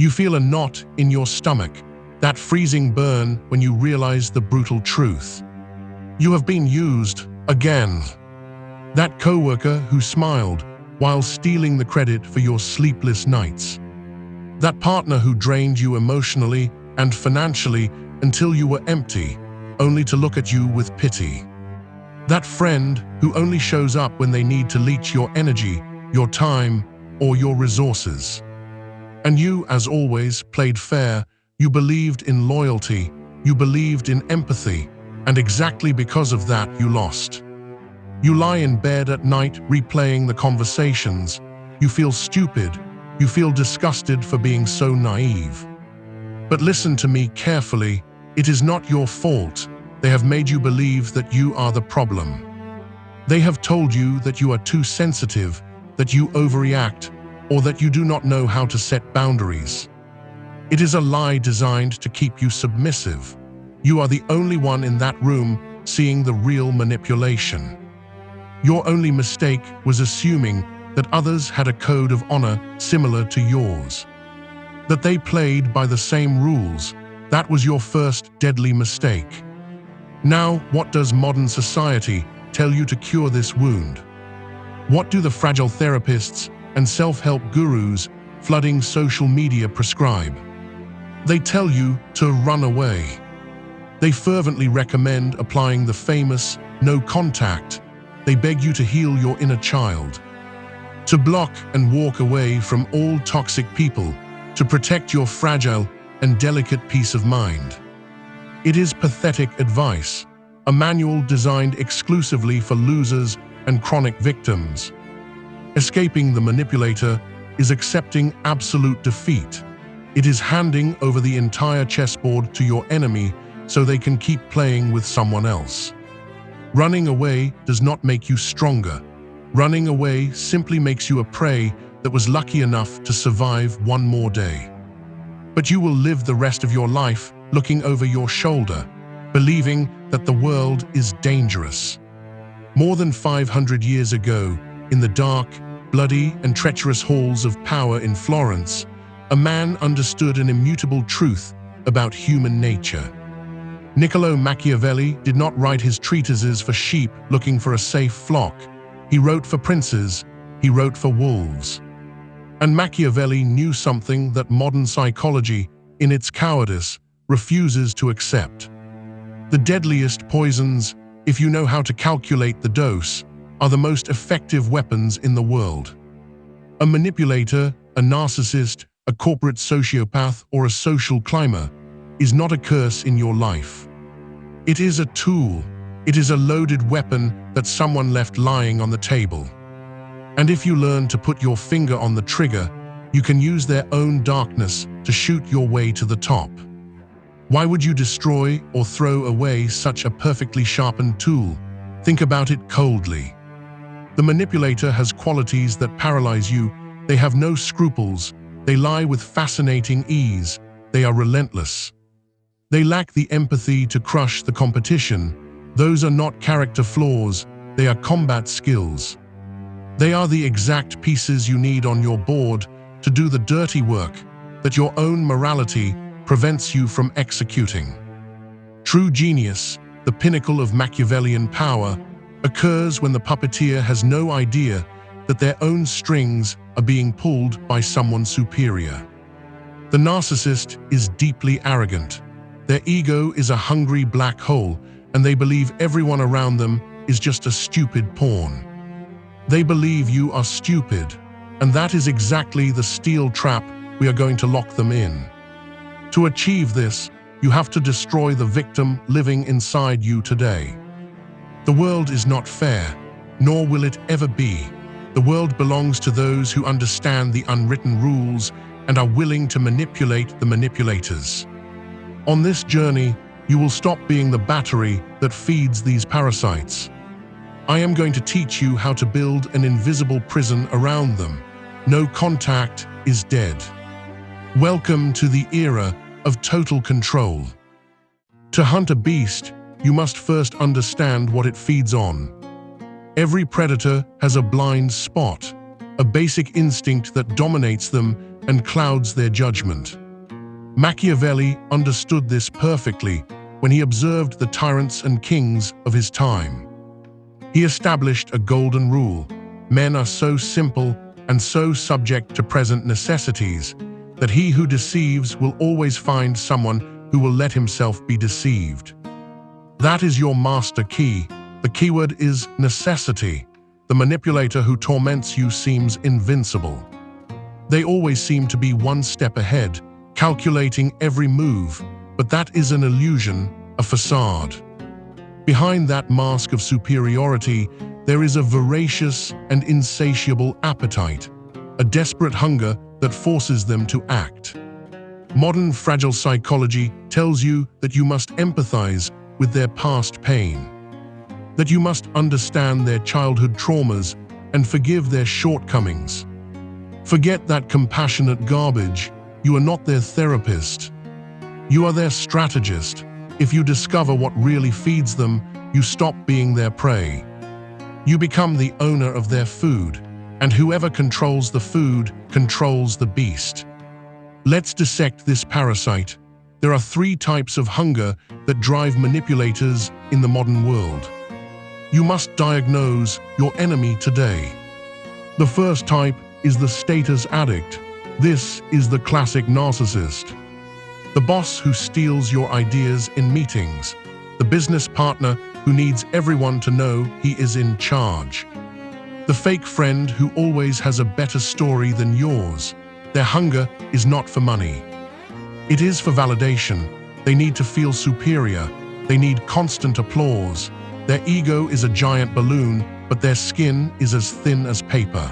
You feel a knot in your stomach, that freezing burn when you realize the brutal truth. You have been used again. That coworker who smiled while stealing the credit for your sleepless nights. That partner who drained you emotionally and financially until you were empty, only to look at you with pity. That friend who only shows up when they need to leech your energy, your time, or your resources. And you, as always, played fair. You believed in loyalty, you believed in empathy, and exactly because of that, you lost. You lie in bed at night replaying the conversations. You feel stupid, you feel disgusted for being so naive. But listen to me carefully, it is not your fault. They have made you believe that you are the problem. They have told you that you are too sensitive, that you overreact, or that you do not know how to set boundaries. It is a lie designed to keep you submissive. You are the only one in that room seeing the real manipulation. Your only mistake was assuming that others had a code of honor similar to yours. That they played by the same rules. That was your first deadly mistake. Now, what does modern society tell you to cure this wound? What do the fragile therapists and self-help gurus flooding social media prescribe? They tell you to run away. They fervently recommend applying the famous no contact. They beg you to heal your inner child, to block and walk away from all toxic people, to protect your fragile and delicate peace of mind. It is pathetic advice, a manual designed exclusively for losers and chronic victims. Escaping the manipulator is accepting absolute defeat. It is handing over the entire chessboard to your enemy so they can keep playing with someone else. Running away does not make you stronger. Running away simply makes you a prey that was lucky enough to survive one more day. But you will live the rest of your life looking over your shoulder, believing that the world is dangerous. More than 500 years ago, in the dark, bloody, and treacherous halls of power in Florence, a man understood an immutable truth about human nature. Niccolò Machiavelli did not write his treatises for sheep looking for a safe flock. He wrote for princes, he wrote for wolves. And Machiavelli knew something that modern psychology, in its cowardice, refuses to accept. The deadliest poisons, if you know how to calculate the dose, are the most effective weapons in the world. A manipulator, a narcissist, a corporate sociopath, or a social climber is not a curse in your life. It is a tool. It is a loaded weapon that someone left lying on the table. And if you learn to put your finger on the trigger, you can use their own darkness to shoot your way to the top. Why would you destroy or throw away such a perfectly sharpened tool? Think about it coldly. The manipulator has qualities that paralyze you. They have no scruples. They lie with fascinating ease. They are relentless. They lack the empathy to crush the competition. Those are not character flaws. They are combat skills. They are the exact pieces you need on your board to do the dirty work that your own morality prevents you from executing. True genius, the pinnacle of Machiavellian power, occurs when the puppeteer has no idea that their own strings are being pulled by someone superior. The narcissist is deeply arrogant. Their ego is a hungry black hole, and they believe everyone around them is just a stupid pawn. They believe you are stupid, and that is exactly the steel trap we are going to lock them in. To achieve this, you have to destroy the victim living inside you today. The world is not fair, nor will it ever be. The world belongs to those who understand the unwritten rules and are willing to manipulate the manipulators. On this journey, you will stop being the battery that feeds these parasites. I am going to teach you how to build an invisible prison around them. No contact is dead. Welcome to the era of total control. To hunt a beast, you must first understand what it feeds on. Every predator has a blind spot, a basic instinct that dominates them and clouds their judgment. Machiavelli understood this perfectly when he observed the tyrants and kings of his time. He established a golden rule: men are so simple and so subject to present necessities that he who deceives will always find someone who will let himself be deceived. That is your master key. The keyword is necessity. The manipulator who torments you seems invincible. They always seem to be one step ahead, calculating every move, but that is an illusion, a facade. Behind that mask of superiority, there is a voracious and insatiable appetite, a desperate hunger that forces them to act. Modern fragile psychology tells you that you must empathize with their past pain, that you must understand their childhood traumas and forgive their shortcomings. Forget that compassionate garbage. You are not their therapist. You are their strategist. If you discover what really feeds them, you stop being their prey. You become the owner of their food, and whoever controls the food controls the beast. Let's dissect this parasite. There are 3 types of hunger that drive manipulators in the modern world. You must diagnose your enemy today. The first type is the status addict. This is the classic narcissist. The boss who steals your ideas in meetings. The business partner who needs everyone to know he is in charge. The fake friend who always has a better story than yours. Their hunger is not for money. It is for validation. They need to feel superior. They need constant applause. Their ego is a giant balloon, but their skin is as thin as paper.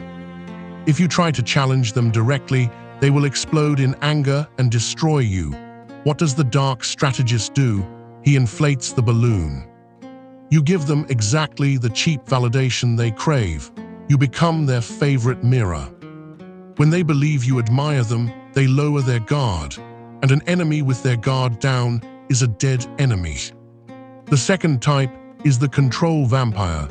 If you try to challenge them directly, they will explode in anger and destroy you. What does the dark strategist do? He inflates the balloon. You give them exactly the cheap validation they crave. You become their favorite mirror. When they believe you admire them, they lower their guard, and an enemy with their guard down is a dead enemy. The second type is the control vampire.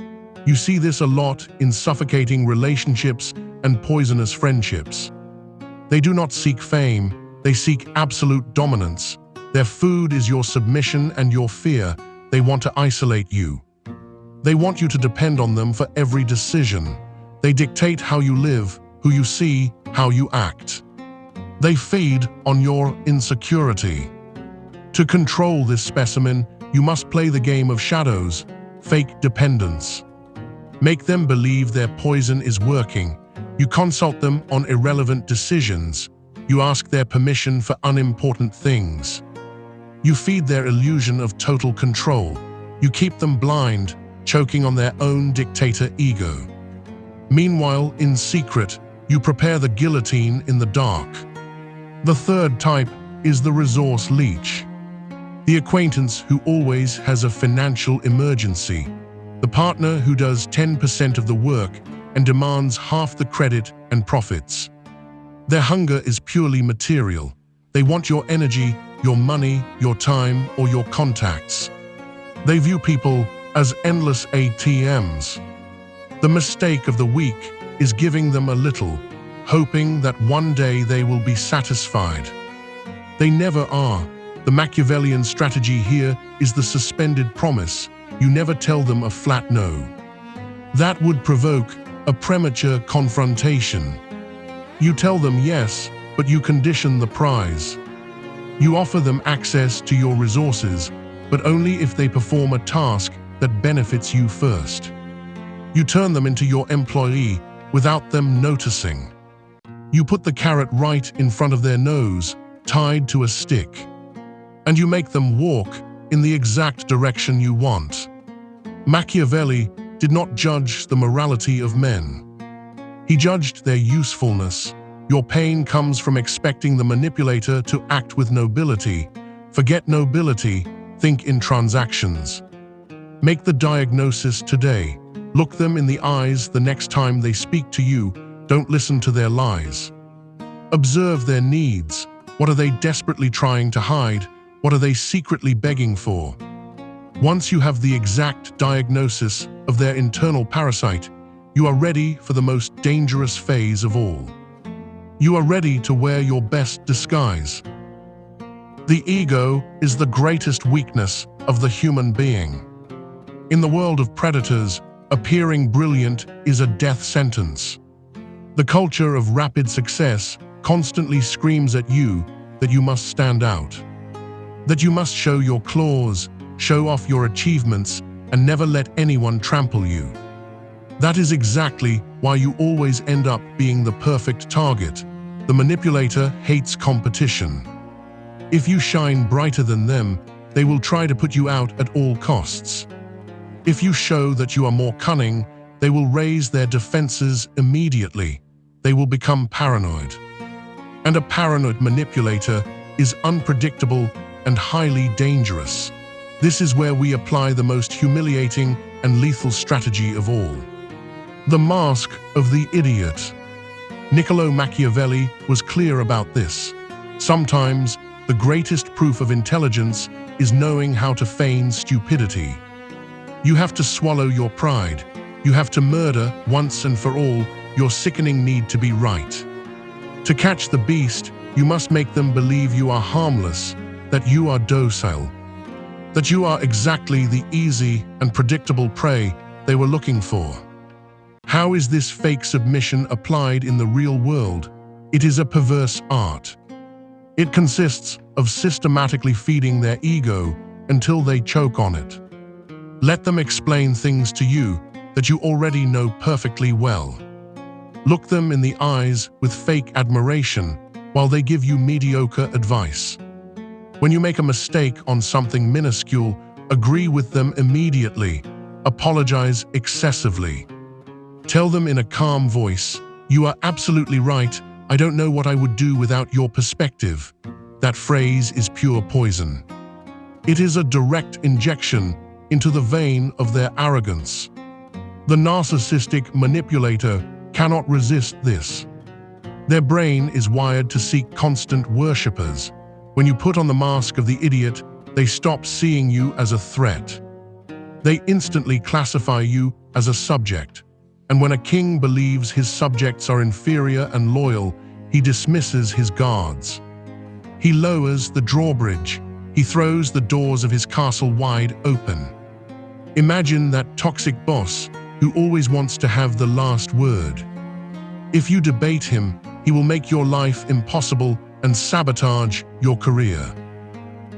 You see this a lot in suffocating relationships and poisonous friendships. They do not seek fame, they seek absolute dominance. Their food is your submission and your fear. They want to isolate you. They want you to depend on them for every decision. They dictate how you live, who you see, how you act. They feed on your insecurity. To control this specimen, you must play the game of shadows, fake dependence. Make them believe their poison is working. You consult them on irrelevant decisions. You ask their permission for unimportant things. You feed their illusion of total control. You keep them blind, choking on their own dictator ego. Meanwhile, in secret, you prepare the guillotine in the dark. The third type is the resource leech. The acquaintance who always has a financial emergency. The partner who does 10% of the work and demands half the credit and profits. Their hunger is purely material. They want your energy, your money, your time, or your contacts. They view people as endless ATMs. The mistake of the week is giving them a little, hoping that one day they will be satisfied. They never are. The Machiavellian strategy here is the suspended promise. You never tell them a flat no. That would provoke a premature confrontation. You tell them yes, but you condition the prize. You offer them access to your resources, but only if they perform a task that benefits you first. You turn them into your employee without them noticing. You put the carrot right in front of their nose, tied to a stick. And you make them walk in the exact direction you want. Machiavelli did not judge the morality of men. He judged their usefulness. Your pain comes from expecting the manipulator to act with nobility. Forget nobility, think in transactions. Make the diagnosis today. Look them in the eyes the next time they speak to you. Don't listen to their lies. Observe their needs. What are they desperately trying to hide? What are they secretly begging for? Once you have the exact diagnosis of their internal parasite, You are ready for the most dangerous phase of all. You are ready to wear your best disguise. The ego is the greatest weakness of the human being. In the world of predators, appearing brilliant is a death sentence. The culture of rapid success constantly screams at you that you must stand out, that you must show your claws, show off your achievements, and never let anyone trample you. That is exactly why you always end up being the perfect target. The manipulator hates competition. If you shine brighter than them, they will try to put you out at all costs. If you show that you are more cunning, they will raise their defenses immediately. They will become paranoid. And a paranoid manipulator is unpredictable and highly dangerous. This is where we apply the most humiliating and lethal strategy of all. The mask of the idiot. Niccolò Machiavelli was clear about this. Sometimes, the greatest proof of intelligence is knowing how to feign stupidity. You have to swallow your pride. You have to murder, once and for all, your sickening need to be right. To catch the beast, you must make them believe you are harmless, that you are docile, that you are exactly the easy and predictable prey they were looking for. How is this fake submission applied in the real world? It is a perverse art. It consists of systematically feeding their ego until they choke on it. Let them explain things to you that you already know perfectly well. Look them in the eyes with fake admiration while they give you mediocre advice. When you make a mistake on something minuscule, agree with them immediately. Apologize excessively. Tell them in a calm voice, "You are absolutely right. I don't know what I would do without your perspective." That phrase is pure poison. It is a direct injection into the vein of their arrogance. The narcissistic manipulator cannot resist this. Their brain is wired to seek constant worshippers. When you put on the mask of the idiot, they stop seeing you as a threat. They instantly classify you as a subject. And when a king believes his subjects are inferior and loyal, he dismisses his guards. He lowers the drawbridge. He throws the doors of his castle wide open. Imagine that toxic boss who always wants to have the last word. If you debate him, he will make your life impossible and sabotage your career.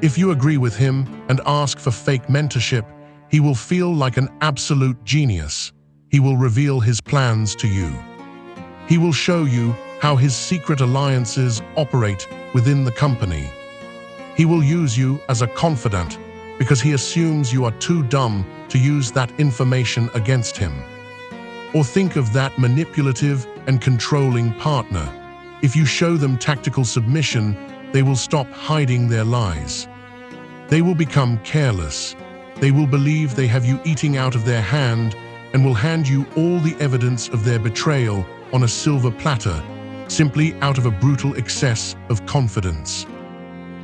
If you agree with him and ask for fake mentorship, he will feel like an absolute genius. He will reveal his plans to you. He will show you how his secret alliances operate within the company. He will use you as a confidant because he assumes you are too dumb to use that information against him. Or think of that manipulative and controlling partner. If you show them tactical submission, they will stop hiding their lies. They will become careless. They will believe they have you eating out of their hand and will hand you all the evidence of their betrayal on a silver platter, simply out of a brutal excess of confidence.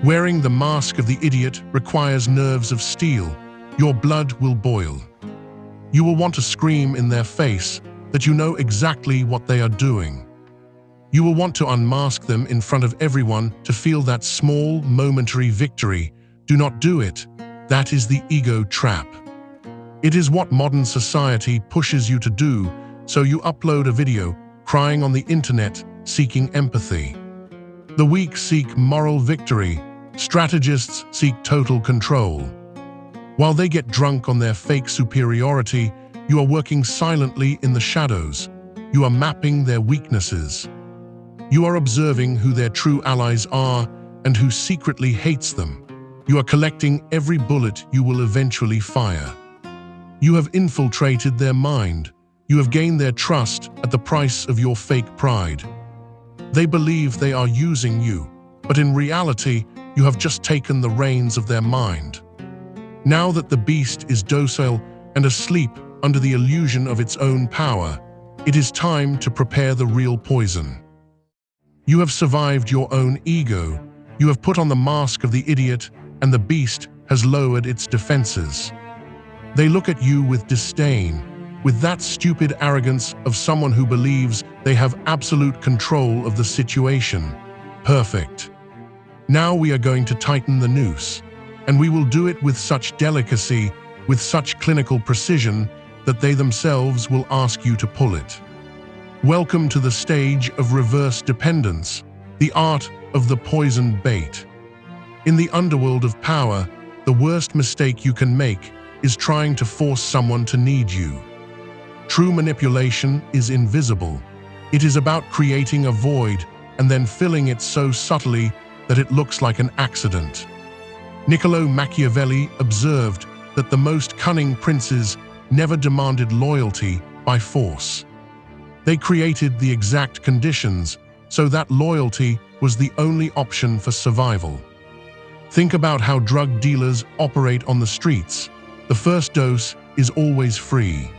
Wearing the mask of the idiot requires nerves of steel. Your blood will boil. You will want to scream in their face that you know exactly what they are doing. You will want to unmask them in front of everyone to feel that small, momentary victory. Do not do it. That is the ego trap. It is what modern society pushes you to do, so you upload a video, crying on the internet, seeking empathy. The weak seek moral victory. Strategists seek total control. While they get drunk on their fake superiority, you are working silently in the shadows. You are mapping their weaknesses. You are observing who their true allies are and who secretly hates them. You are collecting every bullet you will eventually fire. You have infiltrated their mind. You have gained their trust at the price of your fake pride. They believe they are using you, but in reality, you have just taken the reins of their mind. Now that the beast is docile and asleep under the illusion of its own power, it is time to prepare the real poison. You have survived your own ego. You have put on the mask of the idiot, and the beast has lowered its defenses. They look at you with disdain, with that stupid arrogance of someone who believes they have absolute control of the situation. Perfect. Now we are going to tighten the noose, and we will do it with such delicacy, with such clinical precision, that they themselves will ask you to pull it. Welcome to the stage of reverse dependence, the art of the poisoned bait. In the underworld of power, the worst mistake you can make is trying to force someone to need you. True manipulation is invisible. It is about creating a void and then filling it so subtly that it looks like an accident. Niccolò Machiavelli observed that the most cunning princes never demanded loyalty by force. They created the exact conditions so that loyalty was the only option for survival. Think about how drug dealers operate on the streets. The first dose is always free.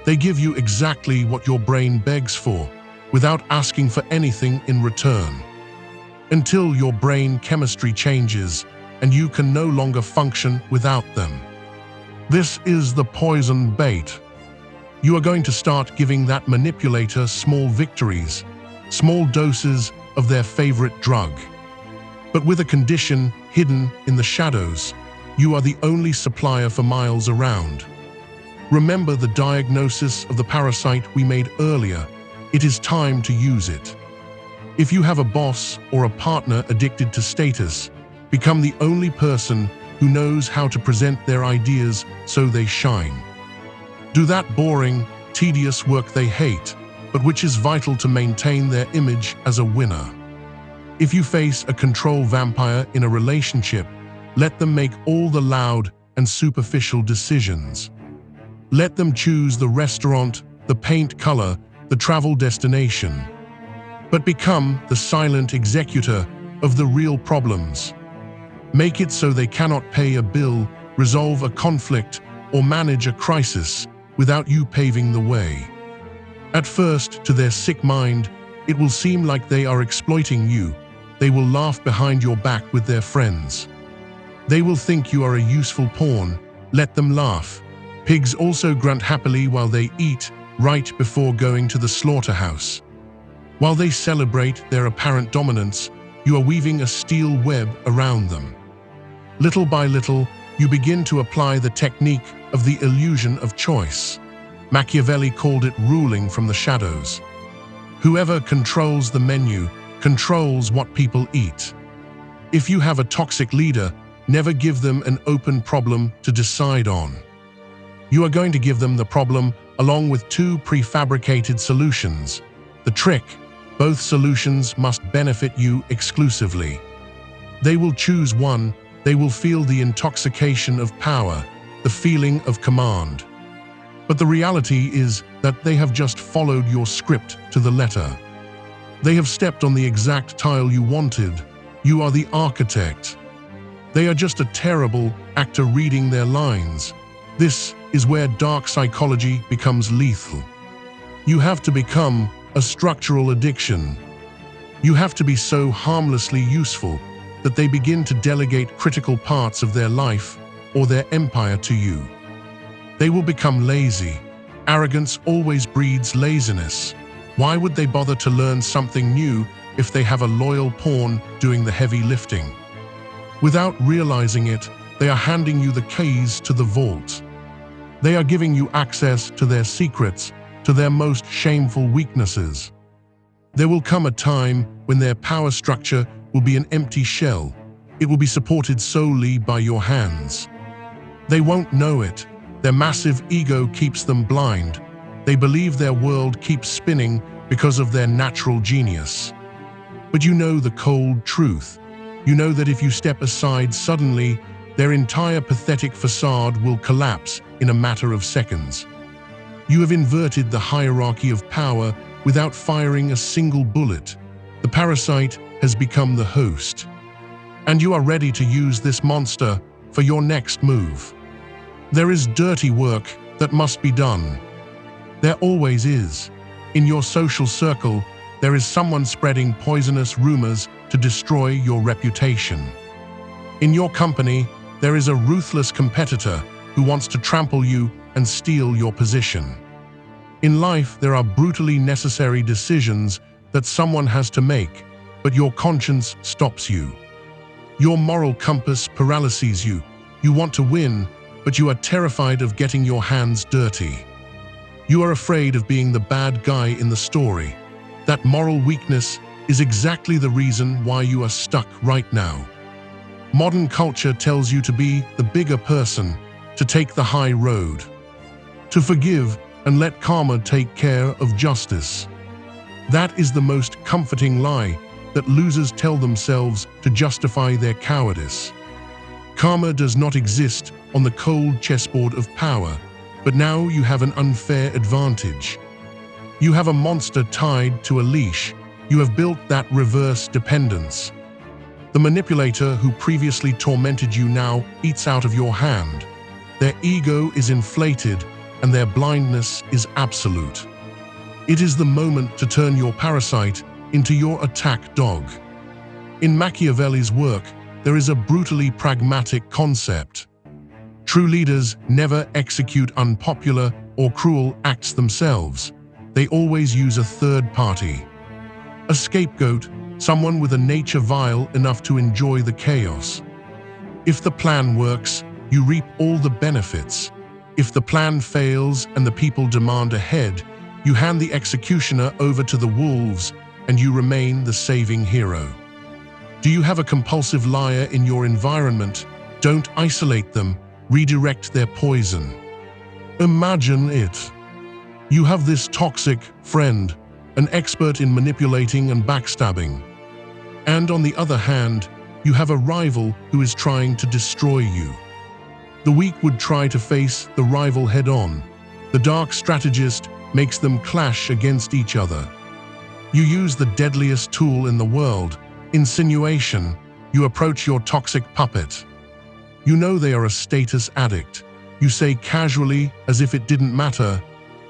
They give you exactly what your brain begs for, without asking for anything in return. Until your brain chemistry changes and you can no longer function without them. This is the poison bait. You are going to start giving that manipulator small victories, small doses of their favorite drug. But with a condition hidden in the shadows, you are the only supplier for miles around. Remember the diagnosis of the parasite we made earlier. It is time to use it. If you have a boss or a partner addicted to status, become the only person who knows how to present their ideas so they shine. Do that boring, tedious work they hate, but which is vital to maintain their image as a winner. If you face a control vampire in a relationship, let them make all the loud and superficial decisions. Let them choose the restaurant, the paint color, the travel destination. But become the silent executor of the real problems. Make it so they cannot pay a bill, resolve a conflict, or manage a crisis without you paving the way. At first, to their sick mind, it will seem like they are exploiting you. They will laugh behind your back with their friends. They will think you are a useful pawn. Let them laugh. Pigs also grunt happily while they eat, right before going to the slaughterhouse. While they celebrate their apparent dominance, you are weaving a steel web around them. Little by little, you begin to apply the technique of the illusion of choice. Machiavelli called it ruling from the shadows. Whoever controls the menu controls what people eat. If you have a toxic leader, never give them an open problem to decide on. You are going to give them the problem along with two prefabricated solutions. The trick: both solutions must benefit you exclusively. They will choose one. They will feel the intoxication of power, the feeling of command. But the reality is that they have just followed your script to the letter. They have stepped on the exact tile you wanted. You are the architect. They are just a terrible actor reading their lines. This is where dark psychology becomes lethal. You have to become a structural addiction. You have to be so harmlessly useful that they begin to delegate critical parts of their life or their empire to you. They will become lazy. Arrogance always breeds laziness. Why would they bother to learn something new if they have a loyal pawn doing the heavy lifting? Without realizing it, they are handing you the keys to the vault. They are giving you access to their secrets, to their most shameful weaknesses. There will come a time when their power structure will be an empty shell. It will be supported solely by your hands. They won't know it. Their massive ego keeps them blind. They believe their world keeps spinning because of their natural genius. But you know the cold truth. You know that if you step aside suddenly, their entire pathetic facade will collapse in a matter of seconds. You have inverted the hierarchy of power without firing a single bullet. The parasite has become the host. And you are ready to use this monster for your next move. There is dirty work that must be done. There always is. In your social circle, there is someone spreading poisonous rumors to destroy your reputation. In your company, there is a ruthless competitor who wants to trample you and steal your position. In life, there are brutally necessary decisions that someone has to make, but your conscience stops you. Your moral compass paralyzes you. You want to win, but you are terrified of getting your hands dirty. You are afraid of being the bad guy in the story. That moral weakness is exactly the reason why you are stuck right now. Modern culture tells you to be the bigger person, to take the high road, to forgive and let karma take care of justice. That is the most comforting lie that losers tell themselves to justify their cowardice. Karma does not exist on the cold chessboard of power, but now you have an unfair advantage. You have a monster tied to a leash. You have built that reverse dependence. The manipulator who previously tormented you now eats out of your hand. Their ego is inflated and their blindness is absolute. It is the moment to turn your parasite into your attack dog. In Machiavelli's work, there is a brutally pragmatic concept. True leaders never execute unpopular or cruel acts themselves. They always use a third party. A scapegoat, someone with a nature vile enough to enjoy the chaos. If the plan works, you reap all the benefits. If the plan fails and the people demand a head, you hand the executioner over to the wolves and you remain the saving hero. Do you have a compulsive liar in your environment? Don't isolate them, redirect their poison. Imagine it. You have this toxic friend, an expert in manipulating and backstabbing. And on the other hand, you have a rival who is trying to destroy you. The weak would try to face the rival head-on. The dark strategist makes them clash against each other. You use the deadliest tool in the world, insinuation. You approach your toxic puppet. You know they are a status addict. You say casually, as if it didn't matter,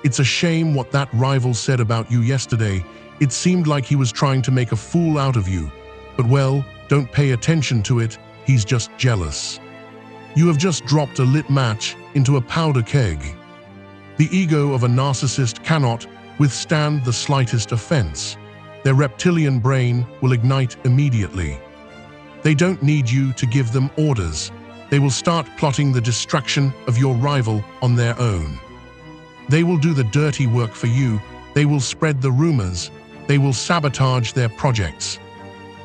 "It's a shame what that rival said about you yesterday. It seemed like he was trying to make a fool out of you. But well, don't pay attention to it, he's just jealous." You have just dropped a lit match into a powder keg. The ego of a narcissist cannot withstand the slightest offense. Their reptilian brain will ignite immediately. They don't need you to give them orders. They will start plotting the destruction of your rival on their own. They will do the dirty work for you. They will spread the rumors. They will sabotage their projects.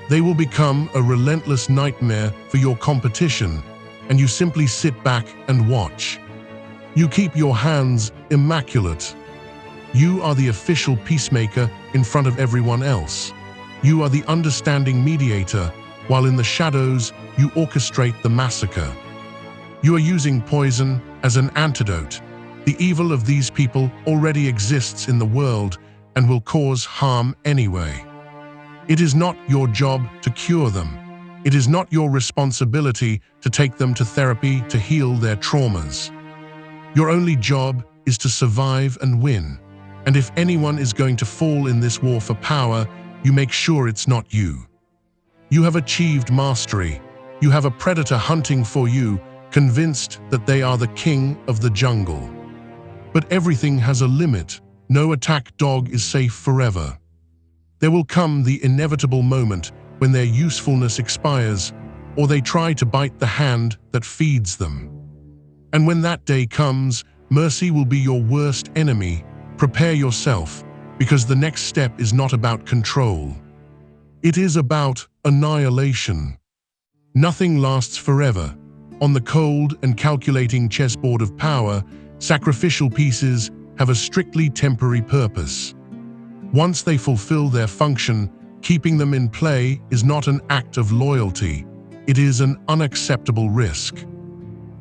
They will become a relentless nightmare for your competition, and you simply sit back and watch. You keep your hands immaculate. You are the official peacemaker in front of everyone else. You are the understanding mediator, while in the shadows you orchestrate the massacre. You are using poison as an antidote. The evil of these people already exists in the world and will cause harm anyway. It is not your job to cure them. It is not your responsibility to take them to therapy to heal their traumas. Your only job is to survive and win. And if anyone is going to fall in this war for power, you make sure it's not you. You have achieved mastery. You have a predator hunting for you, convinced that they are the king of the jungle. But everything has a limit. No attack dog is safe forever. There will come the inevitable moment when their usefulness expires, or they try to bite the hand that feeds them. And when that day comes, mercy will be your worst enemy. Prepare yourself, because the next step is not about control. It is about annihilation. Nothing lasts forever. On the cold and calculating chessboard of power, sacrificial pieces have a strictly temporary purpose. Once they fulfill their function, keeping them in play is not an act of loyalty. It is an unacceptable risk.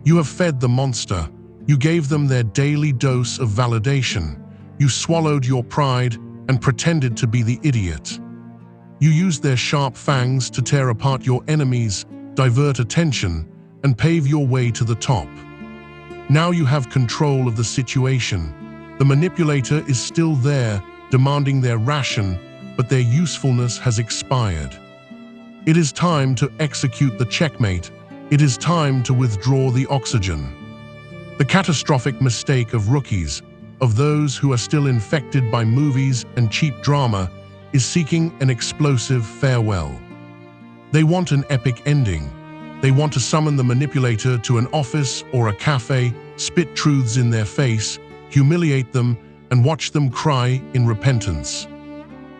You have fed the monster. You gave them their daily dose of validation. You swallowed your pride and pretended to be the idiot. You used their sharp fangs to tear apart your enemies, divert attention, and pave your way to the top. Now you have control of the situation. The manipulator is still there, demanding their ration, but their usefulness has expired. It is time to execute the checkmate. It is time to withdraw the oxygen. The catastrophic mistake of rookies. of those who are still infected by movies and cheap drama is seeking an explosive farewell. They want an epic ending. They want to summon the manipulator to an office or a cafe, spit truths in their face, humiliate them, and watch them cry in repentance.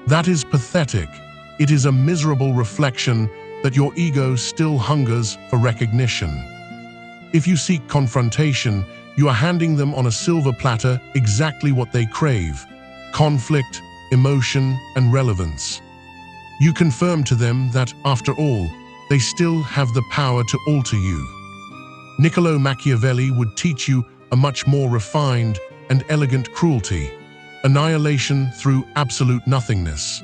That is pathetic. It is a miserable reflection that your ego still hungers for recognition. If you seek confrontation, you are handing them on a silver platter exactly what they crave: conflict, emotion, and relevance. You confirm to them that, after all, they still have the power to alter you. Niccolò Machiavelli would teach you a much more refined and elegant cruelty: annihilation through absolute nothingness.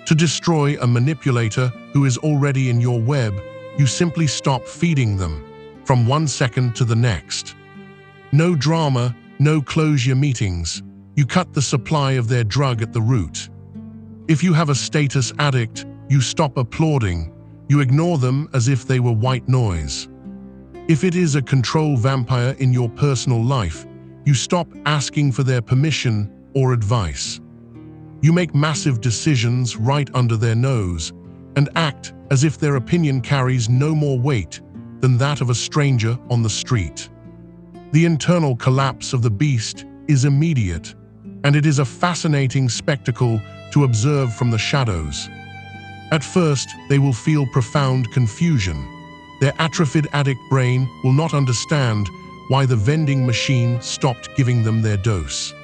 To destroy a manipulator who is already in your web, you simply stop feeding them, from one second to the next. No drama, no closure meetings. You cut the supply of their drug at the root. If you have a status addict, you stop applauding. You ignore them as if they were white noise. If it is a control vampire in your personal life, you stop asking for their permission or advice. You make massive decisions right under their nose and act as if their opinion carries no more weight than that of a stranger on the street. The internal collapse of the beast is immediate, and it is a fascinating spectacle to observe from the shadows. At first, they will feel profound confusion. Their atrophied addict brain will not understand why the vending machine stopped giving them their dose.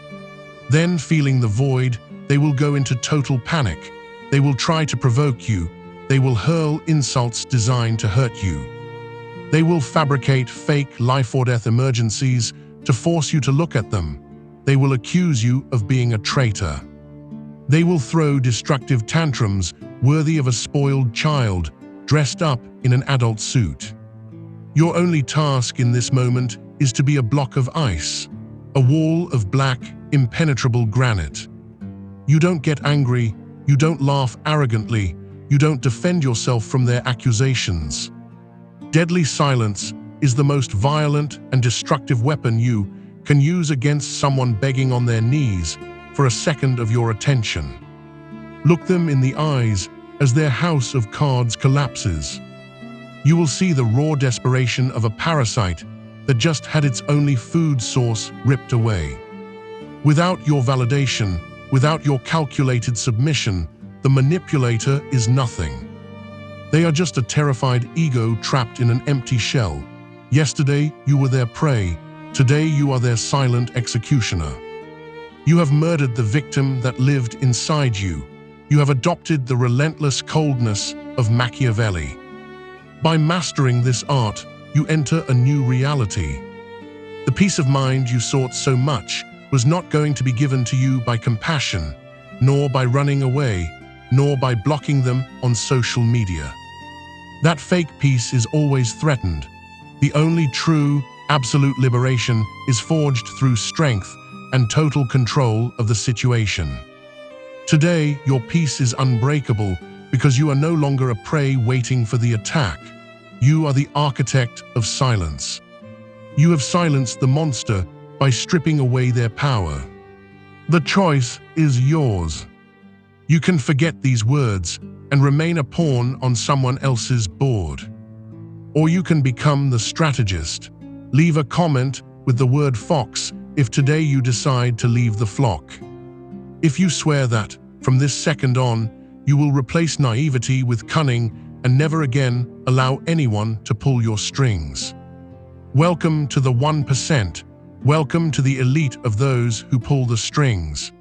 Then, feeling the void, they will go into total panic. They will try to provoke you. They will hurl insults designed to hurt you. They will fabricate fake life-or-death emergencies to force you to look at them. They will accuse you of being a traitor. They will throw destructive tantrums worthy of a spoiled child dressed up in an adult suit. Your only task in this moment is to be a block of ice, a wall of black, impenetrable granite. You don't get angry, you don't laugh arrogantly, you don't defend yourself from their accusations. Deadly silence is the most violent and destructive weapon you can use against someone begging on their knees for a second of your attention. Look them in the eyes as their house of cards collapses. You will see the raw desperation of a parasite that just had its only food source ripped away. Without your validation, without your calculated submission, the manipulator is nothing. They are just a terrified ego trapped in an empty shell. Yesterday, you were their prey. Today, you are their silent executioner. You have murdered the victim that lived inside you. You have adopted the relentless coldness of Machiavelli. By mastering this art, you enter a new reality. The peace of mind you sought so much was not going to be given to you by compassion, nor by running away, nor by blocking them on social media. That fake peace is always threatened. The only true, absolute liberation is forged through strength and total control of the situation. Today, your peace is unbreakable because you are no longer a prey waiting for the attack. You are the architect of silence. You have silenced the monster by stripping away their power. The choice is yours. You can forget these words and remain a pawn on someone else's board. Or you can become the strategist. Leave a comment with the word fox if today you decide to leave the flock. If you swear that, from this second on, you will replace naivety with cunning and never again allow anyone to pull your strings. Welcome to the 1%. Welcome to the elite of those who pull the strings.